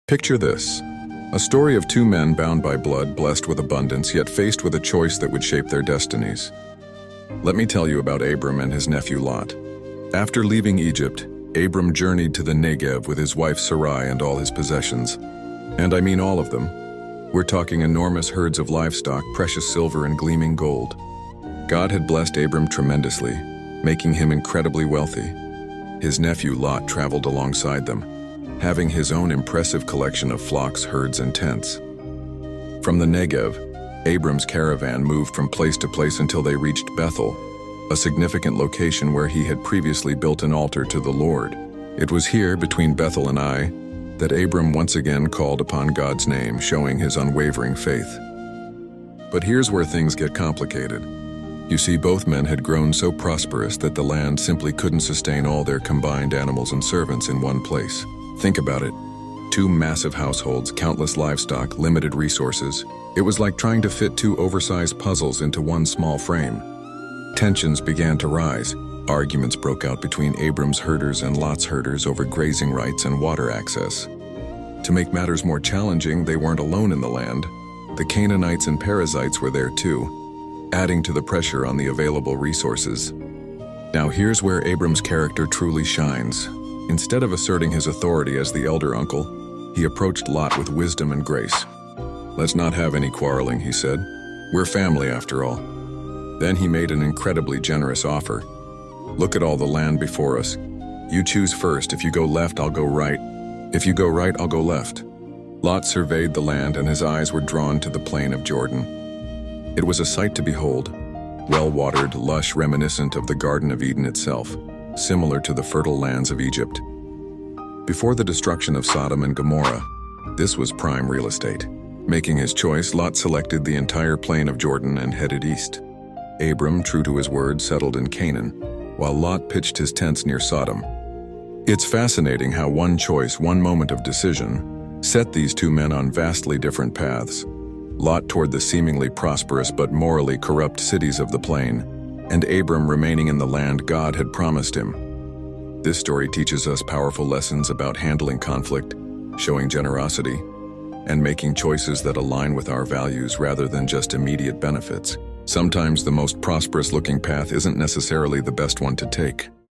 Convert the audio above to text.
Picture this: a story of two men bound by blood, blessed with abundance, yet faced with a choice that would shape their destinies. Let me tell you about Abram and his nephew Lot. After leaving Egypt, Abram journeyed to the Negev with his wife Sarai and all his possessions. And I mean all of them. We're talking enormous herds of livestock, precious silver and gleaming gold. God had blessed Abram tremendously, making him incredibly wealthy. His nephew Lot traveled alongside them, having his own impressive collection of flocks, herds, and tents. From the Negev, Abram's caravan moved from place to place until they reached Bethel, a significant location where he had previously built an altar to the Lord. It was here, between Bethel and Ai, that Abram once again called upon God's name, showing his unwavering faith. But here's where things get complicated. You see, both men had grown so prosperous that the land simply couldn't sustain all their combined animals and servants in one place. Think about it. Two massive households, countless livestock, limited resources. It was like trying to fit two oversized puzzles into one small frame. Tensions began to rise. Arguments broke out between Abram's herders and Lot's herders over grazing rights and water access. To make matters more challenging, they weren't alone in the land. The Canaanites and Perizzites were there too, adding to the pressure on the available resources. Now here's where Abram's character truly shines. Instead of asserting his authority as the elder uncle, he approached Lot with wisdom and grace. "Let's not have any quarreling," he said. "We're family after all." Then he made an incredibly generous offer. "Look at all the land before us. You choose first. If you go left, I'll go right. If you go right, I'll go left." Lot surveyed the land, and his eyes were drawn to the plain of Jordan. It was a sight to behold, well-watered, lush, reminiscent of the Garden of Eden itself, similar to the fertile lands of Egypt. Before the destruction of Sodom and Gomorrah, this was prime real estate. Making his choice, Lot selected the entire plain of Jordan and headed east. Abram, true to his word, settled in Canaan, while Lot pitched his tents near Sodom. It's fascinating how one choice, one moment of decision, set these two men on vastly different paths. Lot toward the seemingly prosperous but morally corrupt cities of the plain, and Abram remaining in the land God had promised him. This story teaches us powerful lessons about handling conflict, showing generosity, and making choices that align with our values rather than just immediate benefits. Sometimes the most prosperous-looking path isn't necessarily the best one to take.